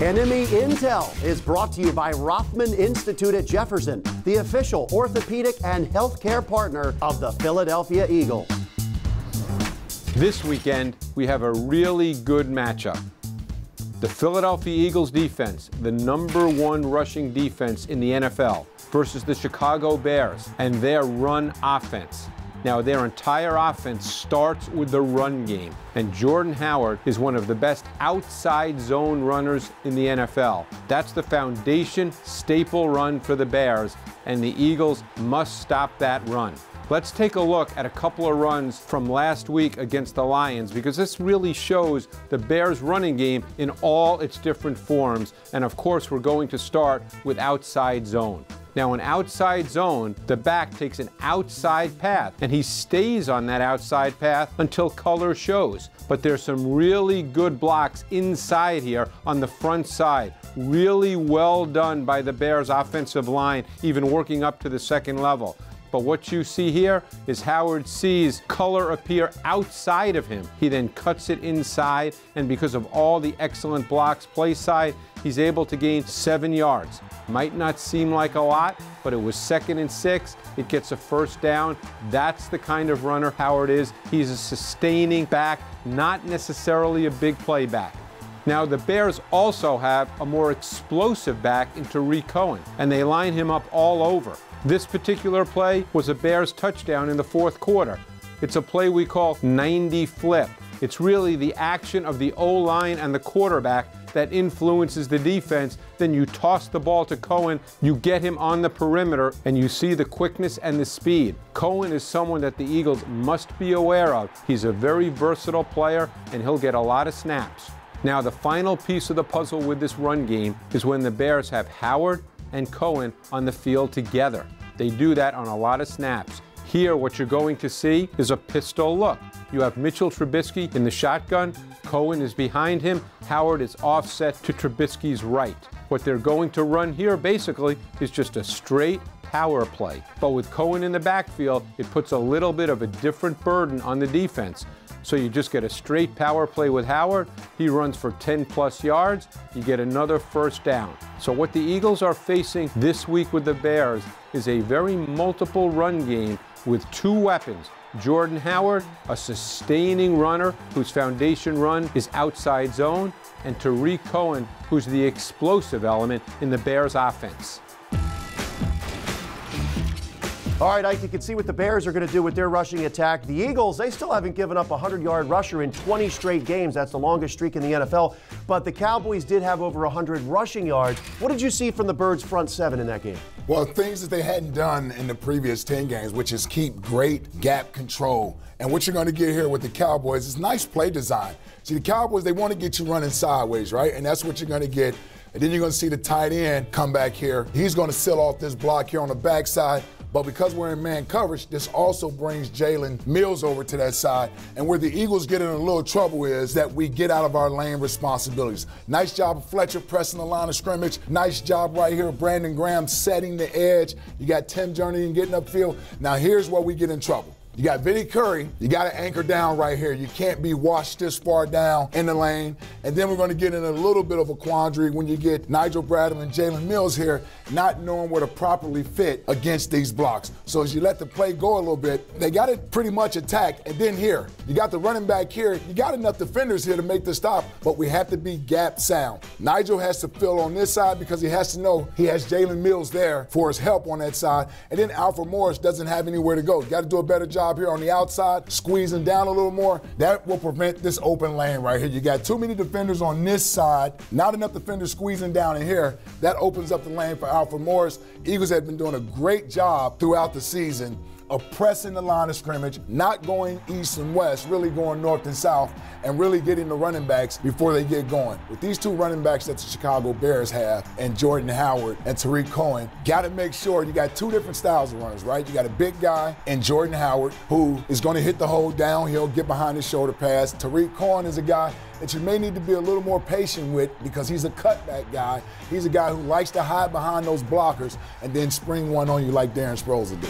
Enemy Intel is brought to you by Rothman Institute at Jefferson, the official orthopedic and healthcare partner of the Philadelphia Eagles. This weekend, we have a really good matchup. The Philadelphia Eagles defense, the #1 rushing defense in the NFL, versus the Chicago Bears and their run offense. Now, their entire offense starts with the run game, and Jordan Howard is one of the best outside zone runners in the NFL. That's the foundation staple run for the Bears, and the Eagles must stop that run. Let's take a look at a couple of runs from last week against the Lions, because this really shows the Bears' running game in all its different forms, and of course we're going to start with outside zone. Now, in outside zone, the back takes an outside path, and he stays on that outside path until color shows. But there's some really good blocks inside here on the front side. Really well done by the Bears' offensive line, even working up to the second level. But what you see here is Howard sees color appear outside of him. He then cuts it inside, and because of all the excellent blocks play side, he's able to gain 7 yards. Might not seem like a lot, but it was 2nd and 6. It gets a first down. That's the kind of runner Howard is. He's a sustaining back, not necessarily a big play back. Now, the Bears also have a more explosive back in Tarik Cohen, and they line him up all over. This particular play was a Bears touchdown in the 4th quarter. It's a play we call 90 flip. It's really the action of the O-line and the quarterback that influences the defense. Then you toss the ball to Cohen, you get him on the perimeter, and you see the quickness and the speed. Cohen is someone that the Eagles must be aware of. He's a very versatile player, and he'll get a lot of snaps. Now, the final piece of the puzzle with this run game is when the Bears have Howard and Cohen on the field together. They do that on a lot of snaps. Here, what you're going to see is a pistol look. You have Mitchell Trubisky in the shotgun. Cohen is behind him. Howard is offset to Trubisky's right. What they're going to run here, basically, is just a straight power play. But with Cohen in the backfield, it puts a little bit of a different burden on the defense. So you just get a straight power play with Howard. He runs for 10+ yards. You get another first down. So what the Eagles are facing this week with the Bears is a very multiple run game with 2 weapons. Jordan Howard, a sustaining runner whose foundation run is outside zone, and Tarik Cohen, who's the explosive element in the Bears' offense. All right, Ike, you can see what the Bears are going to do with their rushing attack. The Eagles, they still haven't given up a 100-yard rusher in 20 straight games. That's the longest streak in the NFL. But the Cowboys did have over 100 rushing yards. What did you see from the Birds' front 7 in that game? Well, things that they hadn't done in the previous 10 games, which is keep great gap control. And what you're going to get here with the Cowboys is nice play design. See, the Cowboys, they want to get you running sideways, right? And that's what you're going to get. And then you're going to see the tight end come back here. He's going to seal off this block here on the backside. But because we're in man coverage, this also brings Jalen Mills over to that side. And where the Eagles get in a little trouble is that we get out of our lane responsibilities. Nice job of Fletcher pressing the line of scrimmage. Nice job right here of Brandon Graham setting the edge. You got Tim Jernigan getting upfield. Now here's where we get in trouble. You got Vinny Curry, you got to anchor down right here. You can't be washed this far down in the lane. And then we're going to get in a little bit of a quandary when you get Nigel Bradham and Jalen Mills here not knowing where to properly fit against these blocks. So as you let the play go a little bit, they got it pretty much attacked. And then here, you got the running back here. You got enough defenders here to make the stop, but we have to be gap sound. Nigel has to fill on this side because he has to know he has Jalen Mills there for his help on that side. And then Alfred Morris doesn't have anywhere to go. You got to do a better job here on the outside, squeezing down a little more. That will prevent this open lane right here. You got too many defenders on this side, not enough defenders squeezing down in here. That opens up the lane for Alfred Morris. Eagles have been doing a great job throughout the season of pressing the line of scrimmage, not going east and west, really going north and south, and really getting the running backs before they get going. With these 2 running backs that the Chicago Bears have, and Jordan Howard and Tarik Cohen, got to make sure you got 2 different styles of runners, right? You got a big guy in Jordan Howard who is going to hit the hole downhill, get behind his shoulder pass. Tarik Cohen is a guy that you may need to be a little more patient with because he's a cutback guy. He's a guy who likes to hide behind those blockers and then spring one on you like Darren Sproles will do.